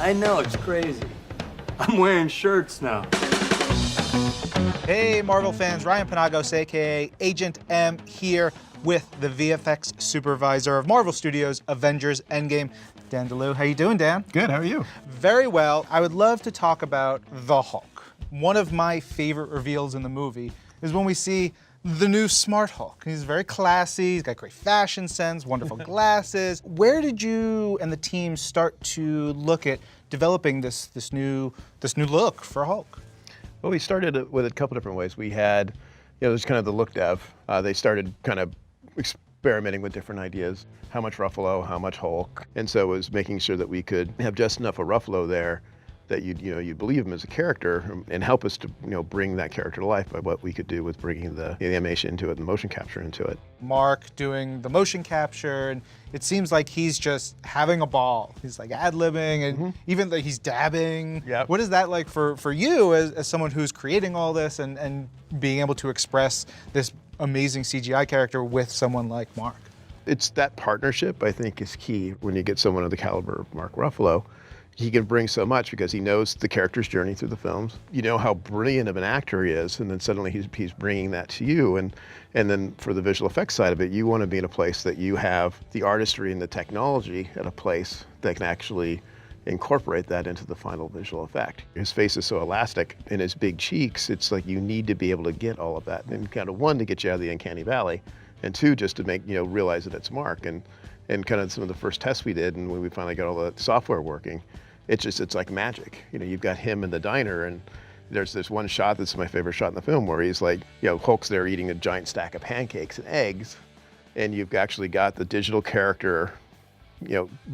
I know, it's crazy. I'm wearing shirts now. Hey, Marvel fans, Ryan Panagos, aka Agent M, here with the VFX supervisor of Marvel Studios Avengers Endgame, Dan DeLue. How you doing, Dan? Good, how are you? Very well. I would love to talk about the Hulk. One of my favorite reveals in the movie is when we see the new Smart Hulk. He's very classy, he's got great fashion sense, wonderful glasses. Where did you and the team start to look at developing this new look for Hulk? Well, we started with a couple different ways. We had, there's kind of the look dev. They started kind of experimenting with different ideas. How much Ruffalo, how much Hulk. And so it was making sure that we could have just enough of Ruffalo there that you'd believe him as a character and help us to bring that character to life by what we could do with bringing the animation into it and the motion capture into it. Mark doing the motion capture, and it seems like he's just having a ball. He's like ad-libbing, and even like he's dabbing. Yep. What is that like for you as someone who's creating all this and being able to express this amazing CGI character with someone like Mark? It's that partnership, I think, is key when you get someone of the caliber of Mark Ruffalo. He can bring so much because he knows the character's journey through the films. You know how brilliant of an actor he is, and then suddenly he's bringing that to you. And then for the visual effects side of it, you want to be in a place that you have the artistry and the technology at a place that can actually incorporate that into the final visual effect. His face is so elastic, and his big cheeks, it's like you need to be able to get all of that. And kind of one, to get you out of the uncanny valley, and two, just to make realize that it's Mark. And kind of some of the first tests we did, and when we finally got all the software working, it's like magic. You've got him in the diner, and there's this one shot that's my favorite shot in the film where he's like, Hulk's there eating a giant stack of pancakes and eggs, and you've actually got the digital character,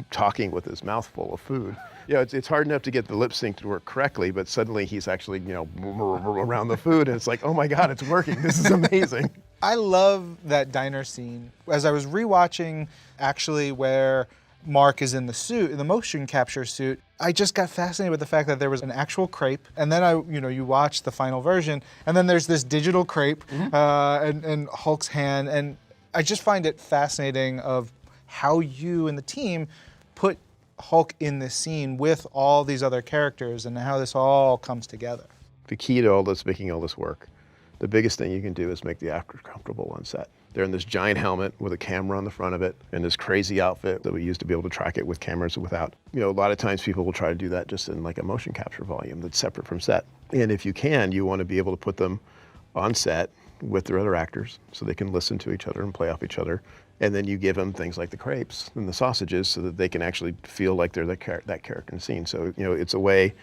talking with his mouth full of food. It's hard enough to get the lip sync to work correctly, but suddenly he's actually, around the food, and it's like, oh my God, it's working. This is amazing. I love that diner scene. As I was rewatching, actually, where Mark is in the suit, in the motion capture suit, I just got fascinated with the fact that there was an actual crepe, and then you watch the final version, and then there's this digital crepe and Hulk's hand, and I just find it fascinating of how you and the team put Hulk in this scene with all these other characters and how this all comes together. The key to all this, making all this work, the biggest thing you can do is make the actor comfortable on set. They're in this giant helmet with a camera on the front of it and this crazy outfit that we use to be able to track it with cameras without. A lot of times people will try to do that just in like a motion capture volume that's separate from set. And if you can, you want to be able to put them on set with their other actors so they can listen to each other and play off each other. And then you give them things like the crepes and the sausages so that they can actually feel like they're that character in the scene. So, it's a way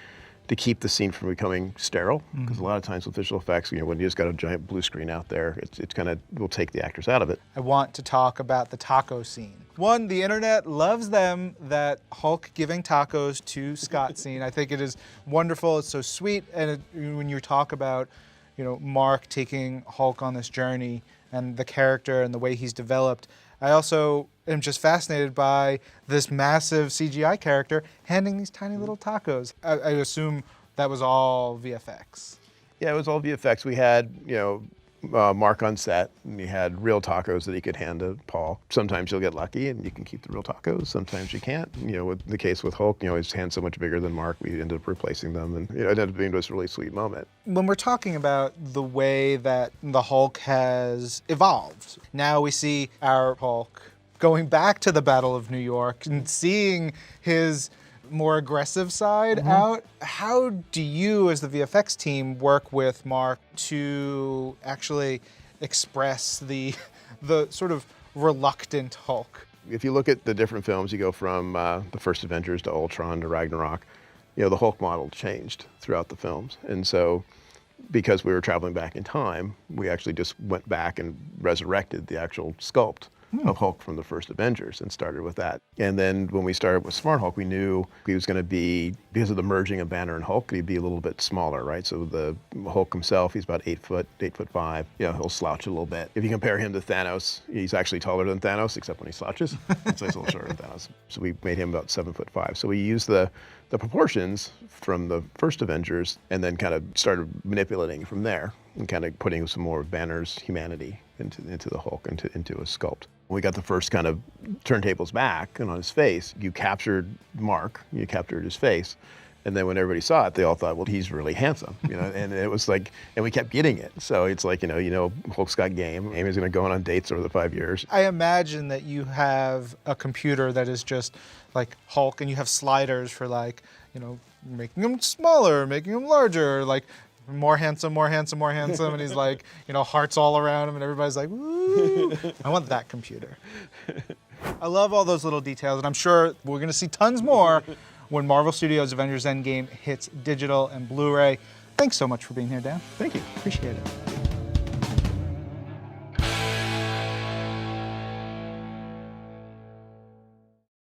to keep the scene from becoming sterile, because a lot of times with visual effects, when you just got a giant blue screen out there, it's kind of will take the actors out of it. I want to talk about the taco scene. One, the internet loves that Hulk giving tacos to Scott scene. I think it is wonderful. It's so sweet, and when you talk about, Mark taking Hulk on this journey and the character and the way he's developed, I also am just fascinated by this massive CGI character handing these tiny little tacos. I assume that was all VFX. Yeah, it was all VFX. We had, Mark on set, and he had real tacos that he could hand to Paul. Sometimes you'll get lucky and you can keep the real tacos. Sometimes you can't. With the case with Hulk, his hand's so much bigger than Mark, we ended up replacing them, and it ended up being this really sweet moment. When we're talking about the way that the Hulk has evolved, now we see our Hulk going back to the Battle of New York and seeing his more aggressive side out. How do you, as the VFX team, work with Mark to actually express the sort of reluctant Hulk? If you look at the different films, you go from the first Avengers to Ultron to Ragnarok, the Hulk model changed throughout the films. And so because we were traveling back in time, we actually just went back and resurrected the actual sculpt of Hulk from the first Avengers and started with that. And then when we started with Smart Hulk, we knew he was going to be, because of the merging of Banner and Hulk, he'd be a little bit smaller, right? So the Hulk himself, he's about 8'5". He'll slouch a little bit. If you compare him to Thanos, he's actually taller than Thanos, except when he slouches. So he's a little shorter than Thanos. So we made him about 7'5". So we used the proportions from the first Avengers and then kind of started manipulating from there and kind of putting some more of Banner's humanity into the Hulk, into a sculpt. When we got the first kind of turntables back and on his face, you captured Mark, you captured his face. And then when everybody saw it, they all thought, well, he's really handsome, and it was like, and we kept getting it. So it's like, Hulk's got game. Amy's going to go on dates over the 5 years. I imagine that you have a computer that is just like Hulk, and you have sliders for making him smaller, making him larger, like more handsome, more handsome, more handsome. And he's like, hearts all around him, and everybody's like, woo. I want that computer. I love all those little details, and I'm sure we're going to see tons more when Marvel Studios Avengers Endgame hits digital and Blu-ray. Thanks so much for being here, Dan. Thank you. Appreciate it.